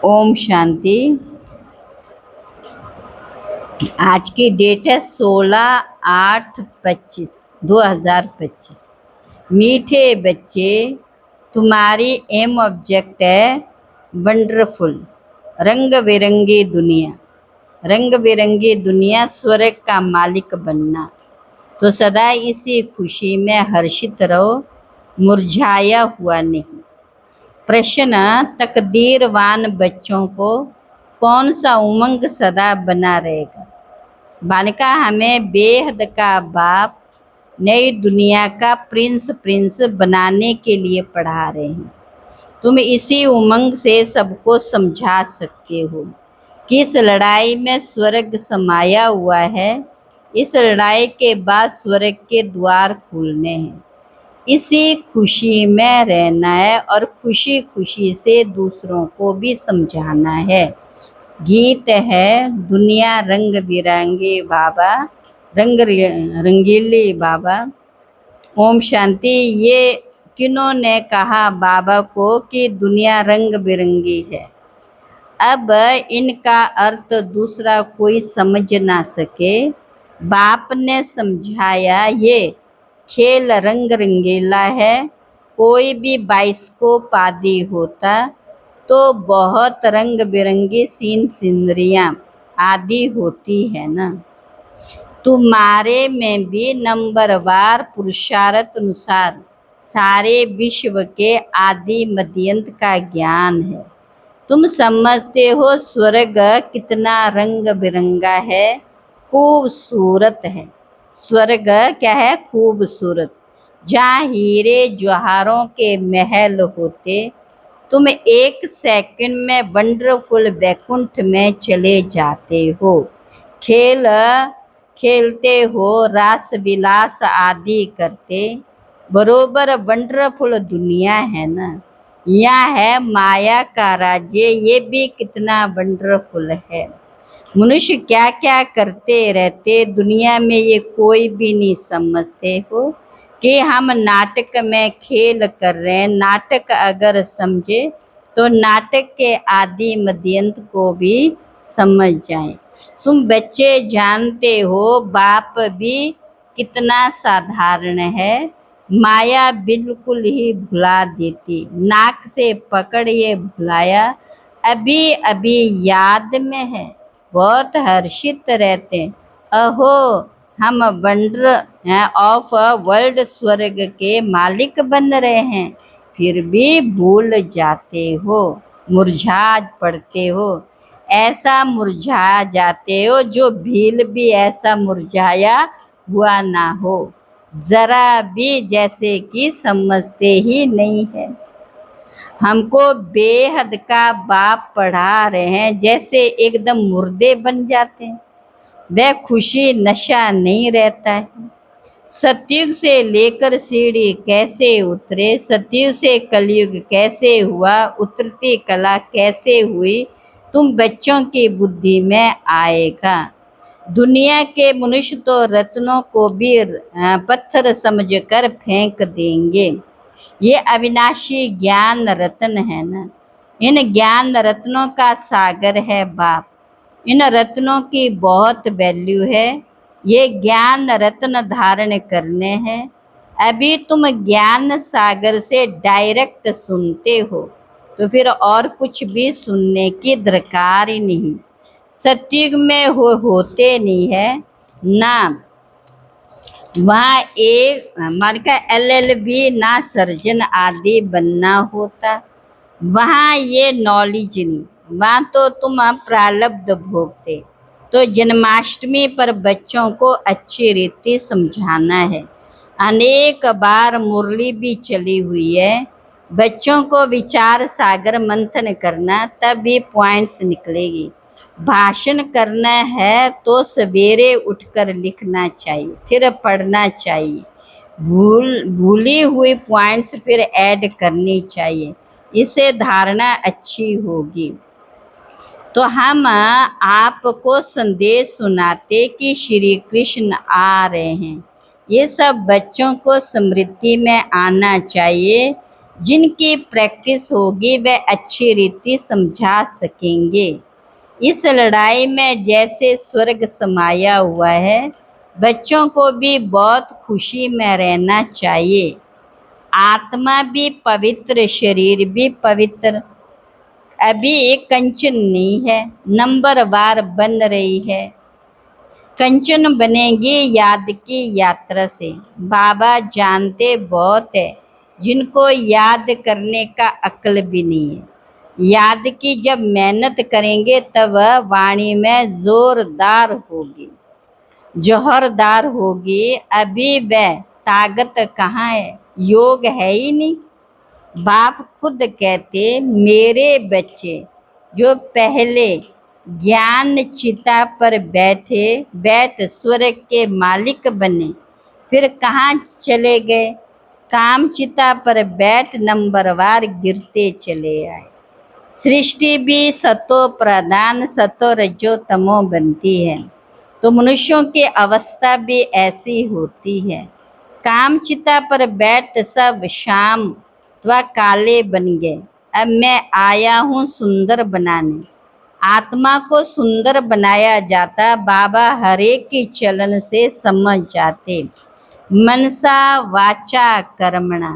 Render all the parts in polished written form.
ओम शांति। आज की डेट है 16/8/2025। मीठे बच्चे, तुम्हारी एम ऑब्जेक्ट है वंडरफुल, रंग बिरंगी दुनिया। रंग बिरंगी दुनिया, स्वर्ग का मालिक बनना। तो सदा इसी खुशी में हर्षित रहो, मुरझाया हुआ नहीं। प्रश्न: तकदीरवान बच्चों को कौन सा उमंग सदा बना रहेगा? बालिका, हमें बेहद का बाप नई दुनिया का प्रिंस बनाने के लिए पढ़ा रहे हैं। तुम इसी उमंग से सबको समझा सकते हो कि इस लड़ाई में स्वर्ग समाया हुआ है। इस लड़ाई के बाद स्वर्ग के द्वार खुलने हैं। इसी खुशी में रहना है और खुशी खुशी से दूसरों को भी समझाना है। गीत है दुनिया रंग बिरंगे बाबा, रंगीली बाबा। ओम शांति। ये किन्होंने कहा बाबा को कि दुनिया रंग बिरंगी है? अब इनका अर्थ दूसरा कोई समझ ना सके, बाप ने समझाया। ये खेल रंग रंगीला है। कोई भी बाइस्कोप आदि होता तो बहुत रंग बिरंगी सीन सिनरियाँ आदि होती है ना। तुम्हारे में भी नंबरवार पुरुषार्थ अनुसार सारे विश्व के आदि मध्यंत का ज्ञान है। तुम समझते हो स्वर्ग कितना रंग बिरंगा है, खूबसूरत है। स्वर्ग क्या है? खूबसूरत। जहाँ हीरे जवाहरों के महल होते, तुम एक सेकंड में वंडरफुल वैकुंठ में चले जाते हो। खेल खेलते हो, रास विलास आदि करते, बरोबर वंडरफुल दुनिया है ना। यह है माया का राज्य, ये भी कितना वंडरफुल है। मनुष्य क्या क्या करते रहते दुनिया में, ये कोई भी नहीं समझते हो कि हम नाटक में खेल कर रहे हैं। नाटक अगर समझे तो नाटक के आदि मध्यंत को भी समझ जाएं। तुम बच्चे जानते हो बाप भी कितना साधारण है। माया बिल्कुल ही भुला देती, नाक से पकड़ ये भुलाया, अभी अभी याद में है। बहुत हर्षित रहते, अहो हम वंडर ऑफ वर्ल्ड स्वर्ग के मालिक बन रहे हैं, फिर भी भूल जाते हो, मुरझा पड़ते हो। ऐसा मुरझा जाते हो जो भील भी ऐसा मुरझाया हुआ ना हो, जरा भी जैसे कि समझते ही नहीं है। हमको बेहद का बाप पढ़ा रहे हैं, जैसे एकदम मुर्दे बन जाते हैं। वह खुशी नशा नहीं रहता है। सतयुग से लेकर सीढ़ी कैसे उतरे, सतयुग से कलयुग कैसे हुआ, उतरती कला कैसे हुई, तुम बच्चों की बुद्धि में आएगा। दुनिया के मनुष्य तो रत्नों को भी पत्थर समझकर फेंक देंगे। ये अविनाशी ज्ञान रत्न है ना। इन ज्ञान रत्नों का सागर है बाप। इन रत्नों की बहुत वैल्यू है। ये ज्ञान रत्न धारण करने हैं। अभी तुम ज्ञान सागर से डायरेक्ट सुनते हो, तो फिर और कुछ भी सुनने की दरकार ही नहीं। सतयुग में होते नहीं है ना। वहाँ एक मान का LLB ना सर्जन आदि बनना होता। वहाँ ये नॉलेज नहीं, वहाँ तो तुम प्रारब्ध भोगते। तो जन्माष्टमी पर बच्चों को अच्छी रीति समझाना है। अनेक बार मुरली भी चली हुई है। बच्चों को विचार सागर मंथन करना, तब भी पॉइंट्स निकलेगी। भाषण करना है तो सवेरे उठकर लिखना चाहिए, फिर पढ़ना चाहिए। भूली हुई पॉइंट्स फिर ऐड करनी चाहिए, इससे धारणा अच्छी होगी। तो हम आपको संदेश सुनाते कि श्री कृष्ण आ रहे हैं। ये सब बच्चों को स्मृति में आना चाहिए। जिनकी प्रैक्टिस होगी वे अच्छी रीति समझा सकेंगे। इस लड़ाई में जैसे स्वर्ग समाया हुआ है, बच्चों को भी बहुत खुशी में रहना चाहिए। आत्मा भी पवित्र, शरीर भी पवित्र। अभी एक कंचन नहीं है, नंबरवार बन रही है। कंचन बनेगी याद की यात्रा से। बाबा जानते बहुत है जिनको याद करने का अक्ल भी नहीं है। याद की जब मेहनत करेंगे तब वह वाणी में जोरदार होगी, जौहरदार होगी। अभी वह ताकत कहाँ है, योग है ही नहीं। बाप खुद कहते, मेरे बच्चे जो पहले ज्ञान चिता पर बैठ स्वर्ग के मालिक बने, फिर कहाँ चले गए? काम चिता पर बैठ नंबरवार गिरते चले आए। सृष्टि भी सतो प्रधान सतो रजो तमो बनती है, तो मनुष्यों की अवस्था भी ऐसी होती है। काम चिता पर बैठ सब शाम व काले बन गए। अब मैं आया हूँ सुंदर बनाने। आत्मा को सुंदर बनाया जाता, बाबा हरे के चलन से समझ जाते। मनसा वाचा कर्मणा,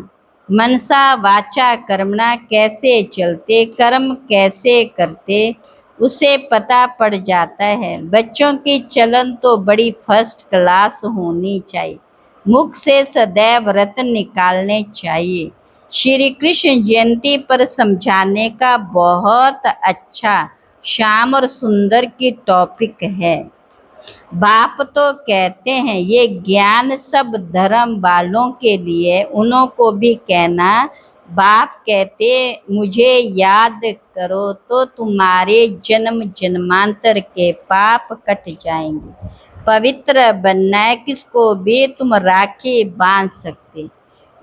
मनसा वाचा कर्मणा कैसे चलते, कर्म कैसे करते, उसे पता पड़ जाता है। बच्चों की चलन तो बड़ी फर्स्ट क्लास होनी चाहिए। मुख से सदैव रत्न निकालने चाहिए। श्री कृष्ण जयंती पर समझाने का बहुत अच्छा श्याम और सुंदर की टॉपिक है। बाप तो कहते हैं ये ज्ञान सब धर्म वालों के लिए, उन्हों को भी कहना। बाप कहते मुझे याद करो तो तुम्हारे जन्म जन्मांतर के पाप कट जाएंगे। पवित्र बनना है, किसको भी तुम राखी बांध सकते,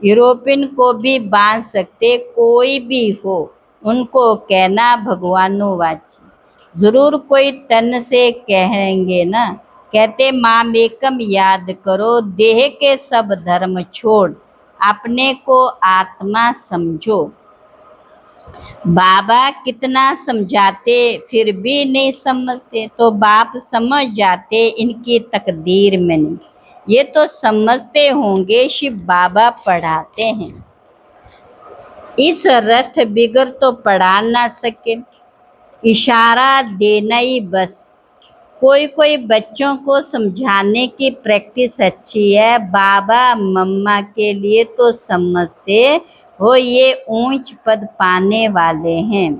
यूरोपियन को भी बांध सकते, कोई भी हो उनको कहना भगवानो वाची। जरूर कोई तन से कहेंगे ना, कहते माम एकम याद करो, देह के सब धर्म छोड़ अपने को आत्मा समझो। बाबा कितना समझाते फिर भी नहीं समझते, तो बाप समझ जाते इनकी तकदीर में नहीं। ये तो समझते होंगे शिव बाबा पढ़ाते हैं, इस रथ बिगर तो पढ़ा ना सके, इशारा देना ही बस। कोई कोई बच्चों को समझाने की प्रैक्टिस अच्छी है, बाबा मम्मा के लिए तो समझते हो ये ऊंच पद पाने वाले हैं।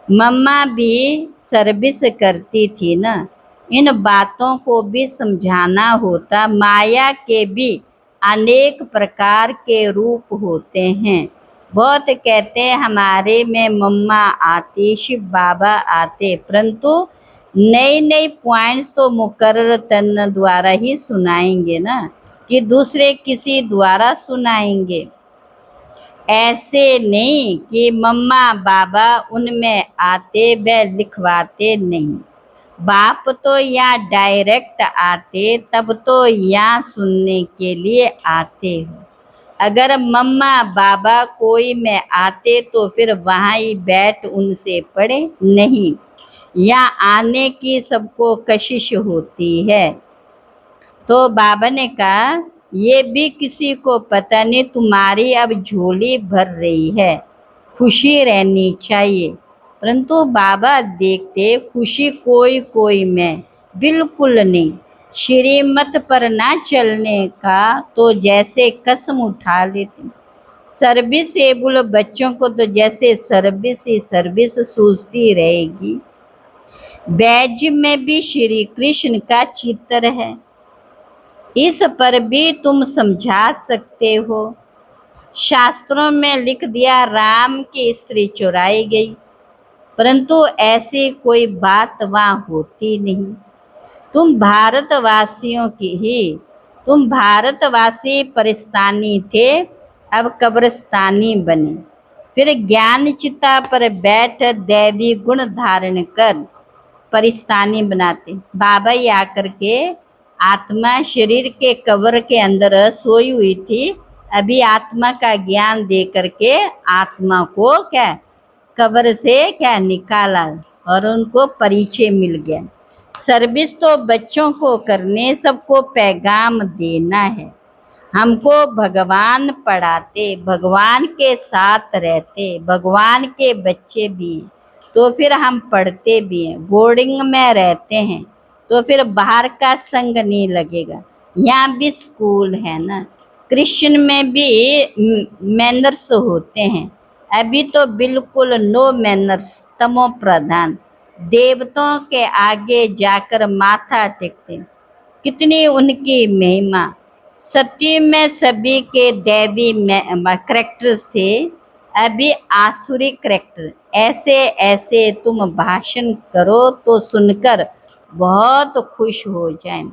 मम्मा भी सर्विस करती थी ना, इन बातों को भी समझाना होता। माया के भी अनेक प्रकार के रूप होते हैं। बहुत कहते हैं हमारे में मम्मा आती, शिव बाबा आते, परंतु नई नई पॉइंट्स तो मुकर्रर तन द्वारा ही सुनाएंगे ना, कि दूसरे किसी द्वारा सुनाएंगे। ऐसे नहीं कि मम्मा बाबा उनमें आते व लिखवाते नहीं। बाप तो यहाँ डायरेक्ट आते, तब तो यहाँ सुनने के लिए आते हो। अगर मम्मा बाबा कोई में आते तो फिर वहाँ ही बैठ उनसे पढ़े नहीं। यहाँ आने की सबको कशिश होती है। तो बाबा ने कहा ये भी किसी को पता नहीं, तुम्हारी अब झोली भर रही है, खुशी रहनी चाहिए। परंतु बाबा देखते खुशी कोई कोई में, बिल्कुल नहीं। श्रीमत पर ना चलने का तो जैसे कसम उठा लेते। सर्विस एबल बच्चों को तो जैसे सर्विस ही सर्विस सूझती रहेगी। बैज में भी श्री कृष्ण का चित्र है, इस पर भी तुम समझा सकते हो। शास्त्रों में लिख दिया राम की स्त्री चुराई गई, परंतु ऐसी कोई बात वहाँ होती नहीं। तुम भारतवासियों की ही, तुम भारतवासी परिस्तानी थे, अब कब्रिस्तानी बने। फिर ज्ञान चिता पर बैठ दैवी गुण धारण कर परिस्तानी बनाते। बाबा ही आकर के, आत्मा शरीर के कब्र के अंदर सोई हुई थी, अभी आत्मा का ज्ञान दे करके आत्मा को क्या कब्र से क्या निकाला और उनको परिचय मिल गया। सर्विस तो बच्चों को करने, सबको पैगाम देना है। हमको भगवान पढ़ाते, भगवान के साथ रहते, भगवान के बच्चे भी हैं, तो फिर हम पढ़ते भी हैं। बोर्डिंग में रहते हैं तो फिर बाहर का संग नहीं लगेगा। यहाँ भी स्कूल है ना, क्रिश्चियन में भी मैनर्स होते हैं। अभी तो बिल्कुल नो मैनर्स, तमो प्रधान, देवताओं के आगे जाकर माथा टेकते। कितनी उनकी महिमा। सत्य में सभी के दैवी करेक्टर्स थे, अभी आसुरी करेक्टर। ऐसे ऐसे तुम भाषण करो तो सुनकर बहुत खुश हो जाएं।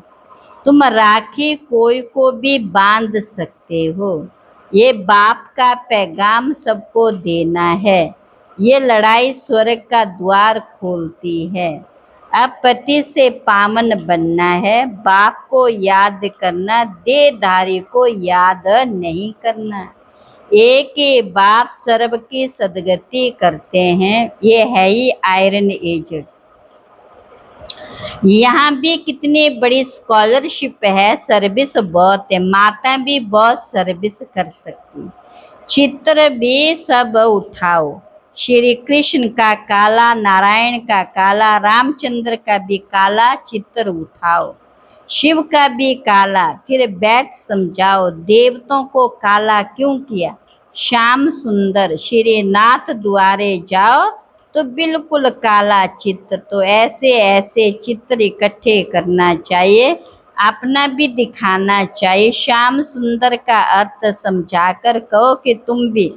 तुम राखी कोई को भी बांध सकते हो। ये बाप का पैगाम सबको देना है। ये लड़ाई स्वर्ग का द्वार खोलती है। अब पति से पावन बनना है, बाप को याद करना, देहधारी को याद नहीं करना। एक ही बाप सर्व की सदगति करते हैं। ये है ही आयरन एज। यहाँ भी कितनी बड़ी स्कॉलरशिप है, सर्विस बहुत है। माता भी बहुत सर्विस कर सकती। चित्र भी सब उठाओ। श्री कृष्ण का काला, नारायण का काला, रामचंद्र का भी काला चित्र उठाओ, शिव का भी काला। फिर बैठ समझाओ, देवताओं को काला क्यों किया। श्याम सुंदर श्रीनाथ द्वारे जाओ तो बिल्कुल काला चित्र। तो ऐसे ऐसे चित्र इकट्ठे करना चाहिए, अपना भी दिखाना चाहिए। श्याम सुंदर का अर्थ समझाकर कहो कि तुम भी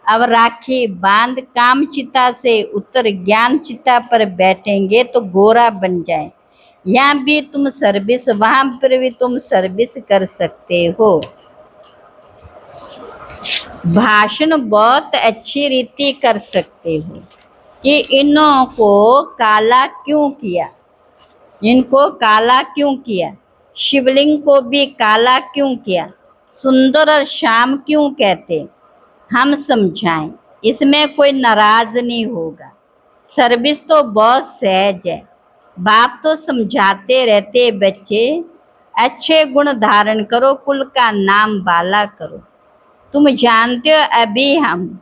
अब राखी बांध काम चिता से उत्तर ज्ञान चिता पर बैठेंगे तो गोरा बन जाए। यहाँ भी तुम सर्विस, वहां पर भी तुम सर्विस कर सकते हो। भाषण बहुत अच्छी रीति कर सकते हो कि इन्हों को काला क्यों किया, इनको काला क्यों किया, शिवलिंग को भी काला क्यों किया, सुंदर और श्याम क्यों कहते, हम समझाएं। इसमें कोई नाराज नहीं होगा। सर्विस तो बहुत सहज है। बाप तो समझाते रहते, बच्चे अच्छे गुण धारण करो, कुल का नाम बाला करो। तुम जानते हो अभी हम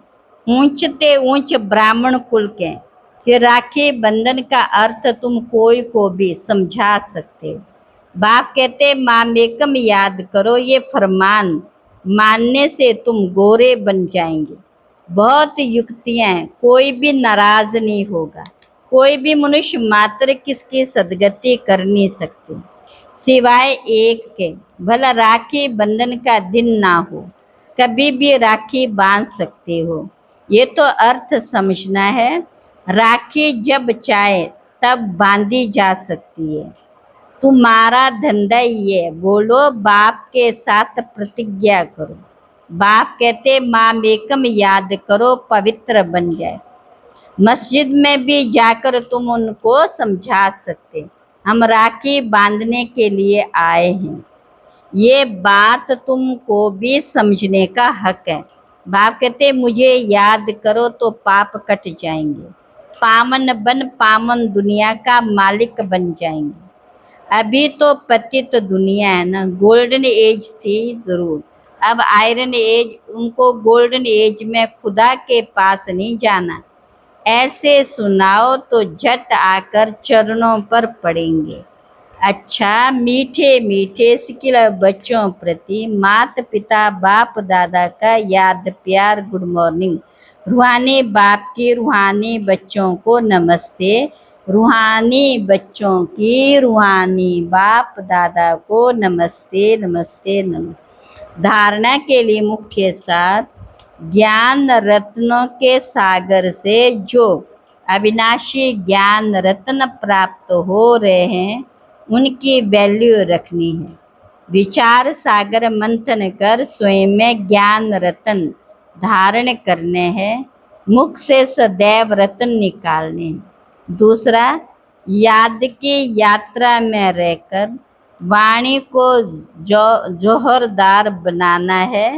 ऊंचते ऊंच ब्राह्मण कुल के, कि राखी बंधन का अर्थ तुम कोई को भी समझा सकते हो। बाप कहते मामेकम याद करो, ये फरमान मानने से तुम गोरे बन जाएंगे। बहुत युक्तियां हैं, कोई भी नाराज नहीं होगा। कोई भी मनुष्य मात्र किसकी सदगति कर नहीं सकते सिवाय एक के। भला राखी बंधन का दिन ना हो, कभी भी राखी बांध सकते हो। ये तो अर्थ समझना है। राखी जब चाहे तब बांधी जा सकती है। तुम्हारा धंधा ये है, बोलो बाप के साथ प्रतिज्ञा करो। बाप कहते मामेकम याद करो, पवित्र बन जाए। मस्जिद में भी जाकर तुम उनको समझा सकते, हम राखी बांधने के लिए आए हैं। ये बात तुमको भी समझने का हक है। बाप कहते मुझे याद करो तो पाप कट जाएंगे, पावन बन पावन दुनिया का मालिक बन जाएंगे। अभी तो पतित दुनिया है ना, गोल्डन एज थी जरूर, अब आयरन एज। उनको गोल्डन एज में खुदा के पास नहीं जाना। ऐसे सुनाओ तो झट आकर चरणों पर पड़ेंगे। अच्छा मीठे मीठे सिकिला बच्चों प्रति माता पिता बाप दादा का याद प्यार, गुड मॉर्निंग। रूहानी बाप की रूहानी बच्चों को नमस्ते। रूहानी बच्चों की रूहानी बाप दादा को नमस्ते नमस्ते नमस्ते। धारणा के लिए मुख्य साथ, ज्ञान रत्नों के सागर से जो अविनाशी ज्ञान रत्न प्राप्त हो रहे हैं उनकी वैल्यू रखनी है। विचार सागर मंथन कर स्वयं में ज्ञान रत्न धारण करने हैं। मुख से सदैव रत्न निकालने हैं। दूसरा, याद की यात्रा में रहकर वाणी को जोहरदार बनाना है।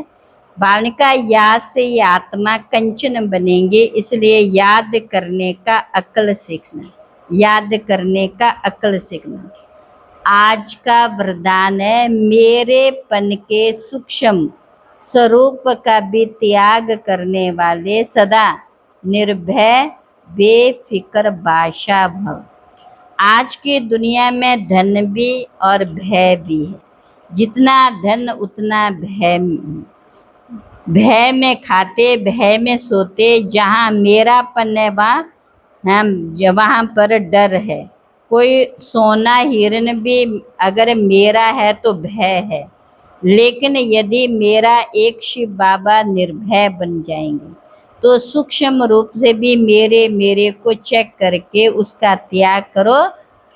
बालिका याद से ये आत्मा कंचन बनेंगे, इसलिए याद करने का अक्ल सीखना, याद करने का अक्ल सीखना। आज का वरदान है, मेरेपन के सूक्ष्म स्वरूप का भी त्याग करने वाले सदा निर्भय बेफिक्र बादशाह भव। आज की दुनिया में धन भी और भय भी है। जितना धन उतना भय, भय में खाते, भय में सोते। जहाँ मेरापन है वहाँ पर डर है। कोई सोना हिरन भी अगर मेरा है तो भय है, लेकिन यदि मेरा एक शिव बाबा निर्भय बन जाएंगे तो सूक्ष्म रूप से भी मेरे मेरे को चेक करके उसका त्याग करो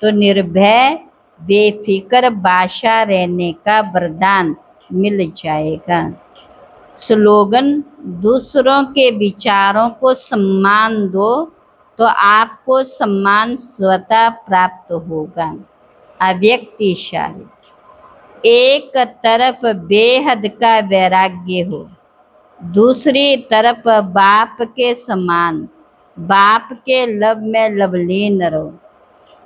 तो निर्भय बेफिक्र बादशाह रहने का वरदान मिल जाएगा। स्लोगन, दूसरों के विचारों को सम्मान दो तो आपको सम्मान स्वतः प्राप्त होगा। अव्यक्तिशाली, एक तरफ बेहद का वैराग्य हो, दूसरी तरफ बाप के समान, बाप के लब में लवलीन रहो।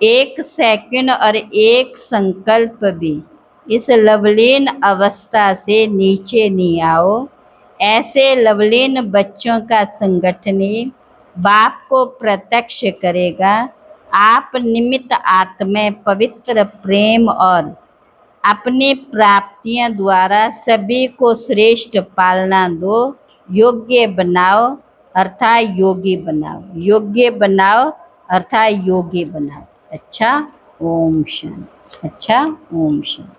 एक सेकंड और एक संकल्प भी इस लवलीन अवस्था से नीचे नहीं आओ। ऐसे लवलीन बच्चों का संगठन बाप को प्रत्यक्ष करेगा। आप निमित्त आत्मा पवित्र प्रेम और अपनी प्राप्तियां द्वारा सभी को श्रेष्ठ पालना दो। योग्य बनाओ अर्थात योगी बनाओ, योग्य बनाओ अर्थात योगी बनाओ। अच्छा, ओम शांति। अच्छा, ओम शांति।